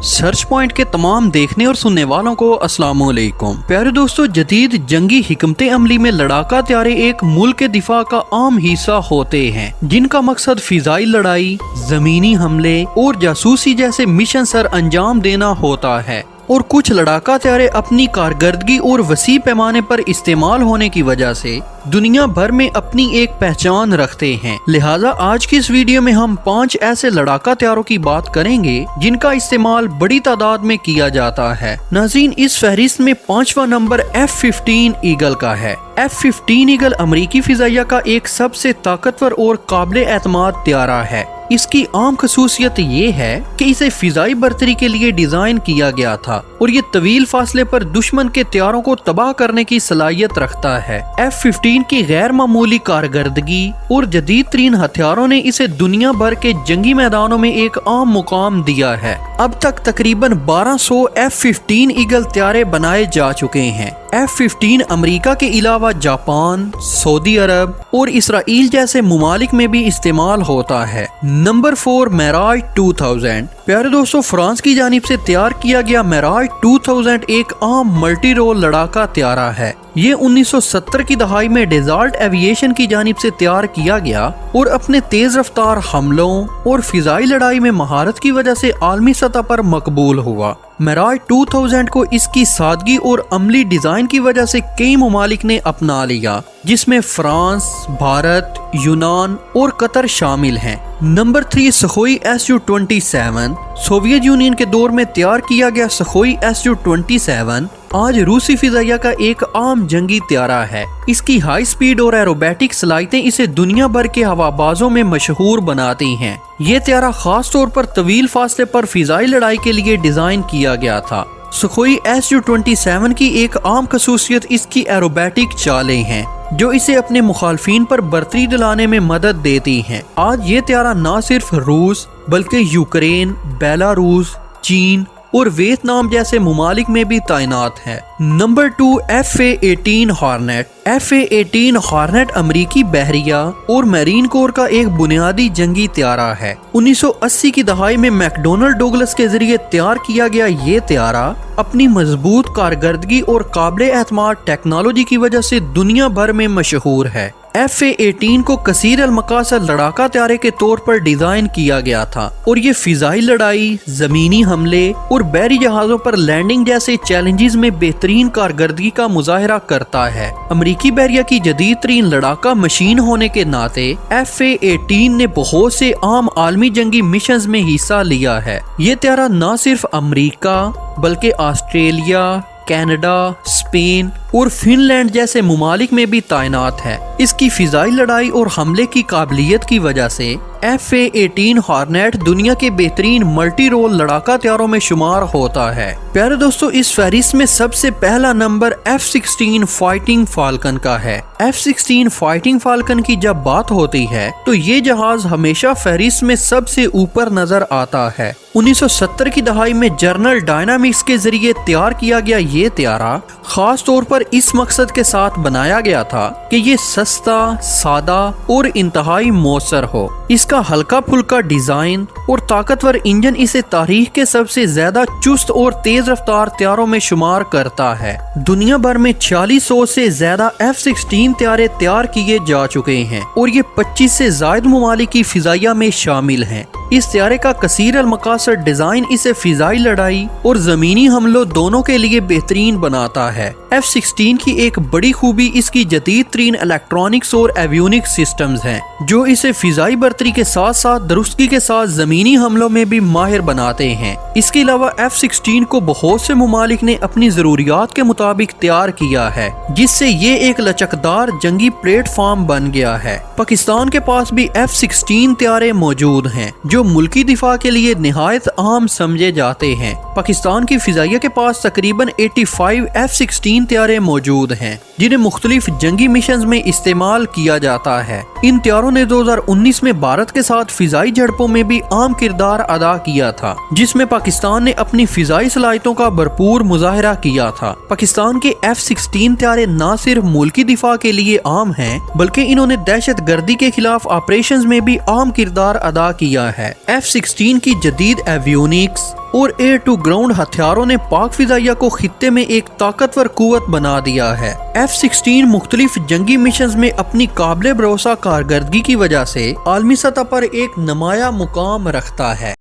Search point के तमाम देखने और सुनने वालों को अस्सलामुअलैकुम। प्यारे दोस्तों, जदीद जंगी हिकमत अमली में लड़ाका त्यारे एक मुल्क के दिफा का आम हिस्सा होते हैं, जिनका मकसद फिजाई लड़ाई, जमीनी हमले और जासूसी जैसे मिशन सर अंजाम देना होता है। और कुछ लड़ाका त्यारे अपनी कारकर्दगी और वसी पैमाने पर इस्तेमाल होने की वजह से दुनिया भर में अपनी एक पहचान रखते हैं। लिहाजा आज की इस वीडियो में हम 5 ऐसे लड़ाका त्यारों की बात करेंगे जिनका इस्तेमाल बड़ी तादाद में किया जाता है। नाज़रीन, इस फहरिस्त में 5वां नंबर F-15 ईगल का है। F-15 ईगल अमरीकी फिजाइया का एक सबसे ताकतवर और काबिल एतमाद त्यारा है। इसकी आम खसूसियत ये है कि इसे फिजाई बर्तरी के लिए डिजाइन किया गया था और ये तवील फासले पर दुश्मन के त्यारों को तबाह करने की सलाहियत रखता है। F-15 की गैर मामूली कारकर्दगी और जदीद तरीन हथियारों ने इसे दुनिया भर के जंगी मैदानों में एक आम मुकाम दिया है। अब तक तकरीबन 1200 F-15 ईगल त्यारे बनाए जा चुके हैं। F-15 अमेरिका के अलावा जापान, सऊदी अरब और इसराइल जैसे मुमालिक में भी इस्तेमाल होता है। नंबर 4 मिराज 2000। प्यारे दोस्तों, फ्रांस की जानिब से तैयार किया गया मिराज 2000 एक आम मल्टी रोल लड़ाका त्यारा है। ये 1970 की दहाई में डेजर्ट एविएशन की जानिब से तैयार किया गया और अपने तेज रफ्तार हमलों और फिजाई लड़ाई में महारत की वजह से आलमी सतह पर मकबूल हुआ। मिराज 2000 को इसकी सादगी और अमली डिजाइन की वजह से कई मुमालिक ने अपना लिया, जिसमें फ्रांस, भारत, यूनान और कतर शामिल हैं। Number 3 सखोई Su-27। सोवियत यूनियन के दौर में तैयार किया गया सखोई Su-27 आज रूसी फिजाइया का एक आम जंगी त्यारा है। इसकी हाई स्पीड और एरोबैटिक सलाहियतें इसे दुनिया भर के हवाबाजों में मशहूर बनाती हैं। ये त्यारा खास तौर पर तवील फासले पर फिजाई लड़ाई के लिए डिजाइन किया गया था। सखोई Su-27 की एक आम खसूसियत इसकी एरोबैटिक चालें हैं, जो इसे अपने मुखालफीन पर बर्तरी दिलाने में मदद देती हैं। आज ये त्यारा न सिर्फ रूस बल्कि यूक्रेन, बेलारूस, चीन और वियतनाम जैसे मुमालिक में भी तैनात है। Number 2 F-18 hornet. F-18 hornet अमरीकी बहरिया और मैरीन कोर का एक बुनियादी जंगी त्यारा है। 1980 की दहाई में मैकडोनल्ड डोगलस के जरिए तैयार किया गया ये त्यारा अपनी मजबूत कारकर्दगी और काबिल एतमाद टेक्नोलॉजी की वजह से दुनिया भर में मशहूर है। F-18 को कसीर अलमकासद लड़ाका त्यारे के तौर पर डिजाइन किया गया था और ये फिजाई लड़ाई, जमीनी हमले और बहरी जहाजों पर लैंडिंग जैसे चैलेंजेस में बेहतरीन कारकर्दगी का मुजाहिरा करता है। अमरीकी बहरिया की जदीद तरीन लड़ाका मशीन होने के नाते F-18 ने बहुत से आम आलमी जंगी मिशंस में हिस्सा लिया है। ये त्यारा न सिर्फ अमरीका बल्कि ऑस्ट्रेलिया, कनाडा, स्पेन और फिनलैंड जैसे मुमालिक में भी तैनात है। इसकी फिजाई लड़ाई और हमले की काबिलियत की वजह से F-18 हॉर्नेट दुनिया के बेहतरीन मल्टी रोल लड़ाका त्यारों में शुमार होता है। प्यारे दोस्तों, इस फहरिस्त में सबसे पहला नंबर F-16 फाइटिंग फाल्कन का है। F-16 फाइटिंग फाल्कन की जब बात होती है तो ये जहाज हमेशा फहरिस्त में सबसे ऊपर नजर आता है। 1970 की दहाई में जनरल डायनामिक्स के जरिए तैयार किया गया ये त्यारा खास तौर पर इस मकसद के साथ बनाया गया था कि ये सस्ता, सादा और इंतहाई मौसर हो। इसका हल्का फुल्का डिजाइन और ताकतवर इंजन इसे तारीख के सबसे ज्यादा चुस्त और तेज रफ्तार त्यारों में शुमार करता है। दुनिया भर में 4600 से ज्यादा F-16 त्यारे तैयार किए जा चुके हैं और ये 25 से ज्यादा मुमालिक की फिजाइया में शामिल हैं। इस त्यारे का कसीर अलमकासद डिजाइन इसे फिजाई लड़ाई और जमीनी हमलों दोनों के लिए बेहतरीन बनाता है। F-16 की एक बड़ी खूबी इसकी जदीद तरीन इलेक्ट्रॉनिक्स और एवियोनिक्स सिस्टम्स हैं, जो इसे फिजाई बर्तरी के साथ साथ दुरुस्ती के साथ जमीनी हमलों में भी माहिर बनाते हैं। इसके अलावा F-16 को बहुत से मुमालिक ने अपनी जरूरियात के मुताबिक तैयार किया है, जिससे ये एक लचकदार जंगी प्लेटफॉर्म बन गया है। पाकिस्तान के पास भी F-16 त्यारे मौजूद हैं, जो मुल्की दिफा के लिए निहायत आम समझे जाते हैं। पाकिस्तान की फिजाइया के पास तकरीबन 85 F-16 त्यारे मौजूद हैं, जिन्हें मुख्तलिफ जंगी मिशंस में इस्तेमाल किया जाता है। ان طیاروں نے 2019 میں بھارت کے ساتھ فضائی جھڑپوں میں بھی اہم کردار ادا کیا تھا، جس میں پاکستان نے اپنی فضائی صلاحیتوں کا بھرپور مظاہرہ کیا تھا۔ پاکستان کے F-16 طیارے نہ صرف ملکی دفاع کے لیے عام ہیں بلکہ انہوں نے دہشت گردی کے خلاف آپریشنز میں بھی اہم کردار ادا کیا ہے۔ F-16 کی جدید ایویونکس اور ایئر ٹو گراؤنڈ ہتھیاروں نے پاک فضائیہ کو خطے میں ایک طاقتور قوت بنا دیا ہے۔ F-16 مختلف جنگی مشنز میں اپنی قابل بھروسہ کارکردگی کی وجہ سے عالمی سطح پر ایک نمایاں مقام رکھتا ہے۔